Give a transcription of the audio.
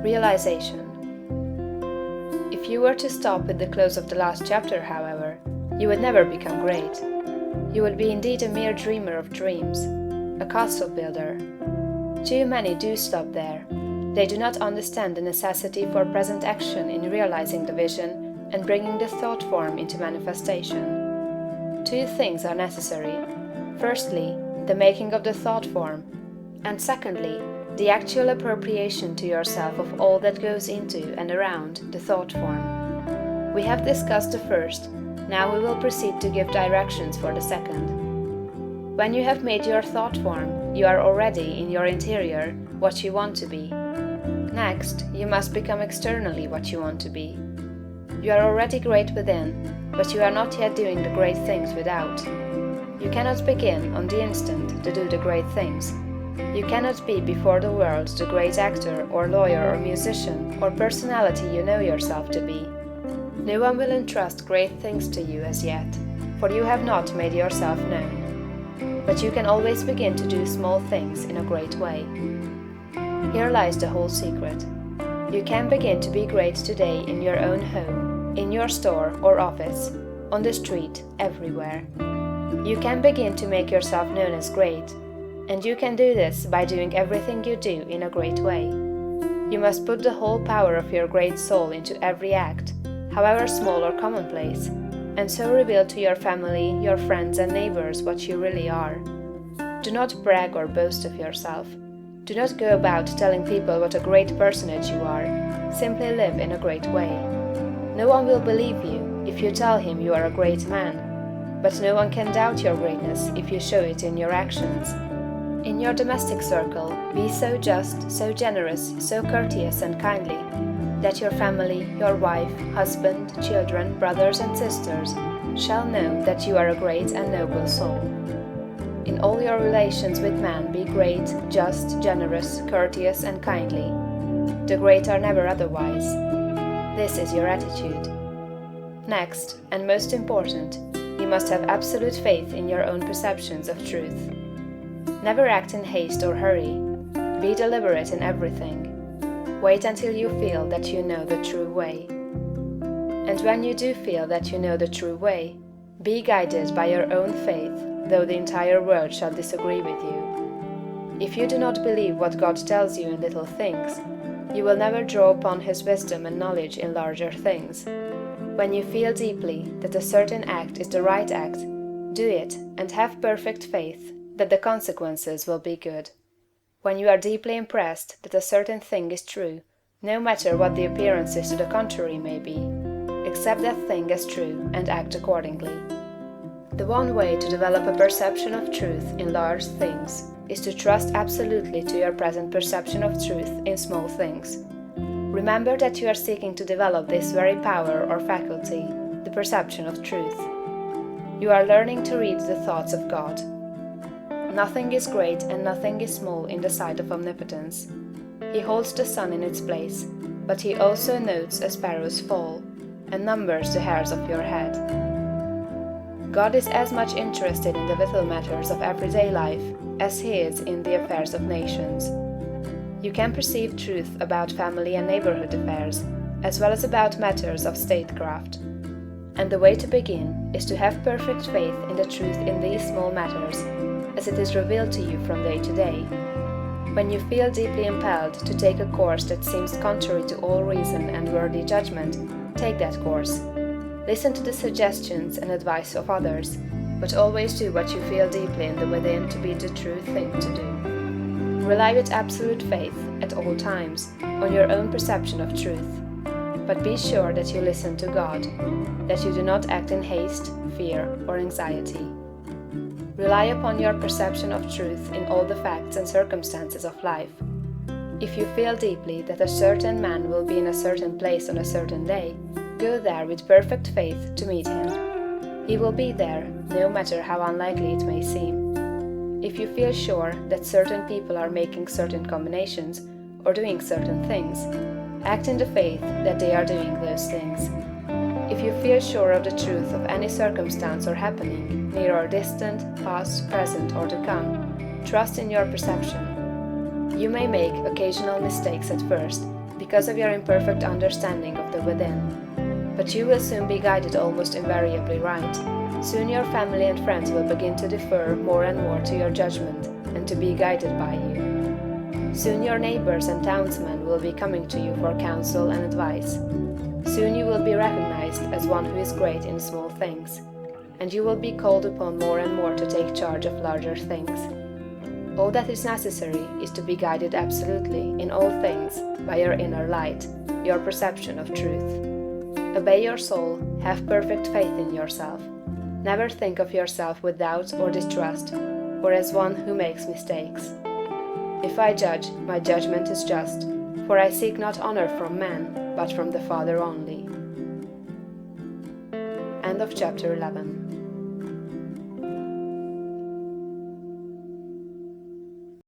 Realization. If you were to stop with the close of the last chapter, however, you would never become great. You would be indeed a mere dreamer of dreams, a castle builder. Too many do stop there. They do not understand the necessity for present action in realizing the vision and bringing the thought form into manifestation. Two things are necessary. Firstly, the making of the thought form, and secondly, the actual appropriation to yourself of all that goes into and around the thought form. We have discussed the first, now we will proceed to give directions for the second. When you have made your thought form, you are already in your interior what you want to be. Next, you must become externally what you want to be. You are already great within, but you are not yet doing the great things without. You cannot begin on the instant to do the great things. You cannot be before the world the great actor or lawyer or musician or personality you know yourself to be. No one will entrust great things to you as yet, for you have not made yourself known. But you can always begin to do small things in a great way. Here lies the whole secret. You can begin to be great today in your own home, in your store or office, on the street, everywhere. You can begin to make yourself known as great, and you can do this by doing everything you do in a great way. You must put the whole power of your great soul into every act, however small or commonplace, and so reveal to your family, your friends and neighbors what you really are. Do not brag or boast of yourself. Do not go about telling people what a great personage you are. Simply live in a great way. No one will believe you if you tell him you are a great man, but no one can doubt your greatness if you show it in your actions. In your domestic circle, be so just, so generous, so courteous and kindly, that your family, your wife, husband, children, brothers and sisters shall know that you are a great and noble soul. In all your relations with men be great, just, generous, courteous and kindly. The great are never otherwise. This is your attitude. Next, and most important, you must have absolute faith in your own perceptions of truth. Never act in haste or hurry. Be deliberate in everything. Wait until you feel that you know the true way. And when you do feel that you know the true way, be guided by your own faith, though the entire world shall disagree with you. If you do not believe what God tells you in little things, you will never draw upon His wisdom and knowledge in larger things. When you feel deeply that a certain act is the right act, do it and have perfect faith that the consequences will be good. When you are deeply impressed that a certain thing is true, no matter what the appearances to the contrary may be, accept that thing as true and act accordingly. The one way to develop a perception of truth in large things is to trust absolutely to your present perception of truth in small things. Remember that you are seeking to develop this very power or faculty, the perception of truth. You are learning to read the thoughts of God. Nothing is great and nothing is small in the sight of omnipotence. He holds the sun in its place, but he also notes a sparrow's fall, and numbers the hairs of your head. God is as much interested in the little matters of everyday life as he is in the affairs of nations. You can perceive truth about family and neighborhood affairs, as well as about matters of statecraft. And the way to begin is to have perfect faith in the truth in these small matters, as it is revealed to you from day to day. When you feel deeply impelled to take a course that seems contrary to all reason and worthy judgment, take that course. Listen to the suggestions and advice of others, but always do what you feel deeply in the within to be the true thing to do. Rely with absolute faith, at all times, on your own perception of truth. But be sure that you listen to God, that you do not act in haste, fear, or anxiety. Rely upon your perception of truth in all the facts and circumstances of life. If you feel deeply that a certain man will be in a certain place on a certain day, go there with perfect faith to meet him. He will be there, no matter how unlikely it may seem. If you feel sure that certain people are making certain combinations or doing certain things, act in the faith that they are doing those things. If you feel sure of the truth of any circumstance or happening, near or distant, past, present, or to come, trust in your perception. You may make occasional mistakes at first, because of your imperfect understanding of the within. But you will soon be guided almost invariably right. Soon your family and friends will begin to defer more and more to your judgment and to be guided by you. Soon your neighbors and townsmen will be coming to you for counsel and advice. Soon you will be recognized as one who is great in small things, and you will be called upon more and more to take charge of larger things. All that is necessary is to be guided absolutely in all things by your inner light, your perception of truth. Obey your soul, have perfect faith in yourself. Never think of yourself with doubt or distrust, or as one who makes mistakes. If I judge, my judgment is just, for I seek not honor from man, but from the Father only. End of chapter 11.